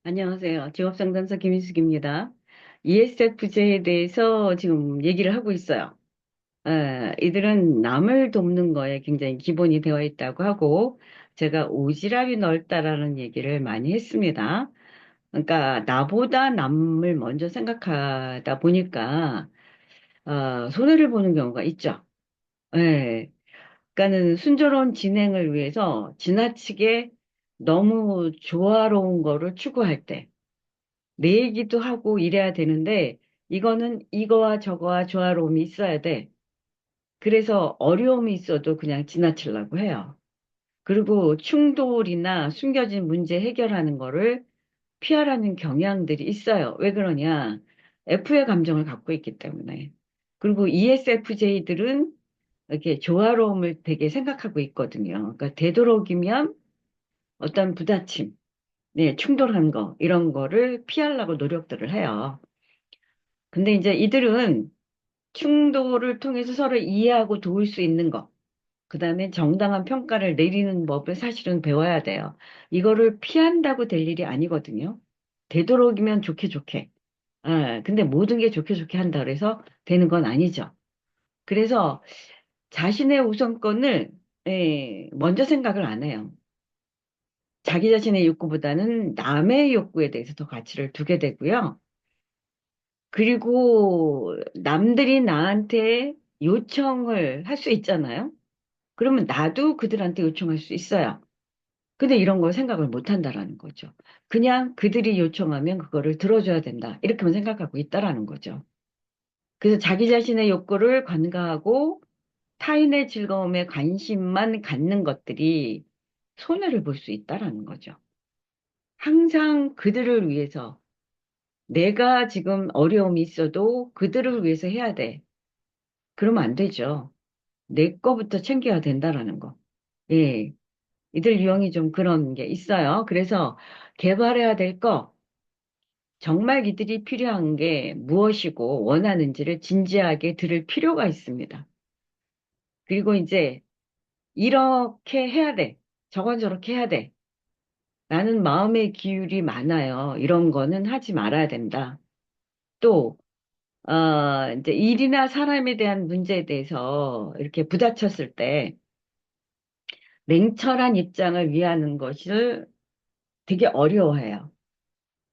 안녕하세요. 직업상담사 김인숙입니다. ESFJ에 대해서 지금 얘기를 하고 있어요. 이들은 남을 돕는 거에 굉장히 기본이 되어 있다고 하고, 제가 오지랖이 넓다라는 얘기를 많이 했습니다. 그러니까 나보다 남을 먼저 생각하다 보니까, 손해를 보는 경우가 있죠. 예. 그러니까는 순조로운 진행을 위해서 지나치게 너무 조화로운 거를 추구할 때, 내 얘기도 하고 이래야 되는데, 이거는 이거와 저거와 조화로움이 있어야 돼. 그래서 어려움이 있어도 그냥 지나치려고 해요. 그리고 충돌이나 숨겨진 문제 해결하는 거를 피하라는 경향들이 있어요. 왜 그러냐? F의 감정을 갖고 있기 때문에. 그리고 ESFJ들은 이렇게 조화로움을 되게 생각하고 있거든요. 그러니까 되도록이면 어떤 부딪힘, 네, 충돌한 거, 이런 거를 피하려고 노력들을 해요. 근데 이제 이들은 충돌을 통해서 서로 이해하고 도울 수 있는 것, 그 다음에 정당한 평가를 내리는 법을 사실은 배워야 돼요. 이거를 피한다고 될 일이 아니거든요. 되도록이면 좋게 좋게. 근데 모든 게 좋게 좋게 한다 그래서 되는 건 아니죠. 그래서 자신의 우선권을 먼저 생각을 안 해요. 자기 자신의 욕구보다는 남의 욕구에 대해서 더 가치를 두게 되고요. 그리고 남들이 나한테 요청을 할 수 있잖아요. 그러면 나도 그들한테 요청할 수 있어요. 근데 이런 걸 생각을 못 한다라는 거죠. 그냥 그들이 요청하면 그거를 들어줘야 된다. 이렇게만 생각하고 있다라는 거죠. 그래서 자기 자신의 욕구를 관가하고 타인의 즐거움에 관심만 갖는 것들이 손해를 볼 수 있다라는 거죠. 항상 그들을 위해서 내가 지금 어려움이 있어도 그들을 위해서 해야 돼. 그러면 안 되죠. 내 거부터 챙겨야 된다라는 거. 예. 이들 유형이 좀 그런 게 있어요. 그래서 개발해야 될 거, 정말 이들이 필요한 게 무엇이고 원하는지를 진지하게 들을 필요가 있습니다. 그리고 이제 이렇게 해야 돼. 저건 저렇게 해야 돼. 나는 마음의 기울이 많아요. 이런 거는 하지 말아야 된다. 또, 이제 일이나 사람에 대한 문제에 대해서 이렇게 부딪혔을 때 냉철한 입장을 위하는 것을 되게 어려워해요.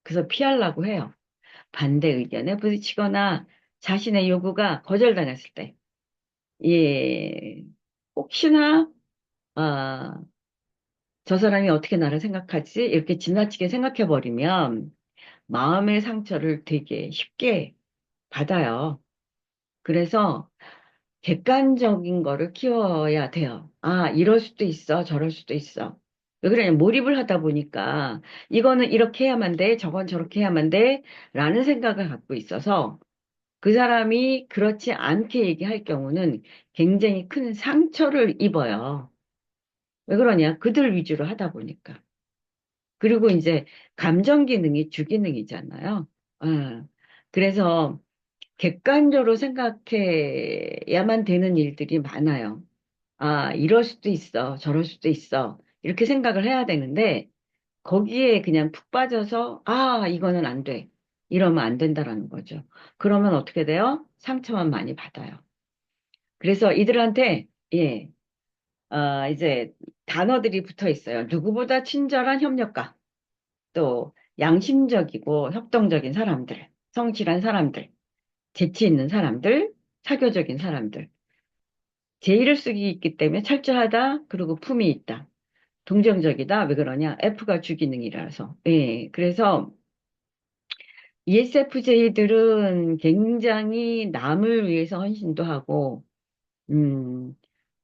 그래서 피하려고 해요. 반대 의견에 부딪히거나 자신의 요구가 거절당했을 때, 예, 혹시나, 아, 저 사람이 어떻게 나를 생각하지? 이렇게 지나치게 생각해버리면 마음의 상처를 되게 쉽게 받아요. 그래서 객관적인 거를 키워야 돼요. 아, 이럴 수도 있어, 저럴 수도 있어. 왜 그러냐, 몰입을 하다 보니까 이거는 이렇게 해야만 돼, 저건 저렇게 해야만 돼, 라는 생각을 갖고 있어서 그 사람이 그렇지 않게 얘기할 경우는 굉장히 큰 상처를 입어요. 왜 그러냐? 그들 위주로 하다 보니까. 그리고 이제 감정 기능이 주기능이잖아요. 어, 그래서 객관적으로 생각해야만 되는 일들이 많아요. 아, 이럴 수도 있어. 저럴 수도 있어. 이렇게 생각을 해야 되는데 거기에 그냥 푹 빠져서 아, 이거는 안 돼. 이러면 안 된다라는 거죠. 그러면 어떻게 돼요? 상처만 많이 받아요. 그래서 이들한테, 예, 이제 단어들이 붙어 있어요. 누구보다 친절한 협력가, 또 양심적이고 협동적인 사람들, 성실한 사람들, 재치 있는 사람들, 사교적인 사람들. 제의를 쓰기 있기 때문에 철저하다, 그리고 품이 있다. 동정적이다. 왜 그러냐? F가 주기능이라서. 예, 그래서 ESFJ들은 굉장히 남을 위해서 헌신도 하고, 음,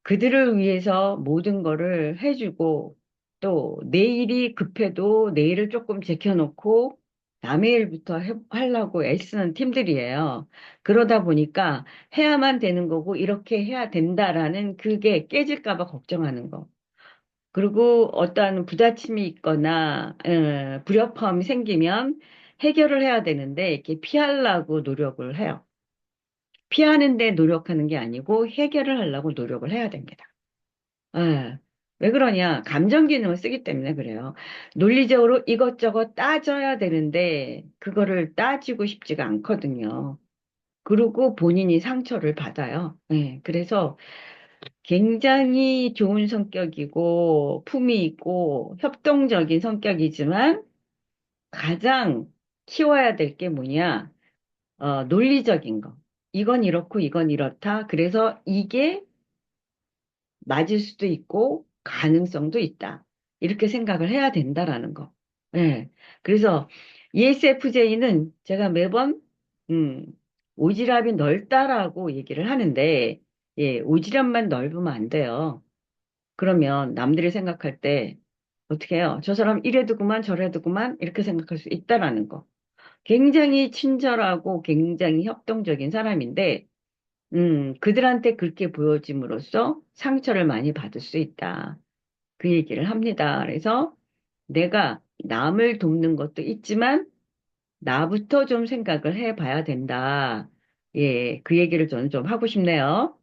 그들을 위해서 모든 거를 해주고 또 내일이 급해도 내일을 조금 제껴놓고 남의 일부터 하려고 애쓰는 팀들이에요. 그러다 보니까 해야만 되는 거고 이렇게 해야 된다라는 그게 깨질까 봐 걱정하는 거. 그리고 어떠한 부딪힘이 있거나 불협화음이 생기면 해결을 해야 되는데 이렇게 피하려고 노력을 해요. 피하는 데 노력하는 게 아니고 해결을 하려고 노력을 해야 됩니다. 예. 왜 그러냐? 감정 기능을 쓰기 때문에 그래요. 논리적으로 이것저것 따져야 되는데, 그거를 따지고 싶지가 않거든요. 그리고 본인이 상처를 받아요. 네, 그래서 굉장히 좋은 성격이고, 품이 있고, 협동적인 성격이지만, 가장 키워야 될 게 뭐냐? 논리적인 거. 이건 이렇고, 이건 이렇다. 그래서 이게 맞을 수도 있고 가능성도 있다. 이렇게 생각을 해야 된다라는 거. 예. 그래서 ESFJ는 제가 매번 음, 오지랖이 넓다라고 얘기를 하는데 예, 오지랖만 넓으면 안 돼요. 그러면 남들이 생각할 때 어떻게 해요? 저 사람 이래두구만 저래두구만 이렇게 생각할 수 있다라는 거. 굉장히 친절하고 굉장히 협동적인 사람인데 그들한테 그렇게 보여짐으로써 상처를 많이 받을 수 있다. 그 얘기를 합니다. 그래서 내가 남을 돕는 것도 있지만 나부터 좀 생각을 해봐야 된다. 예, 그 얘기를 저는 좀 하고 싶네요.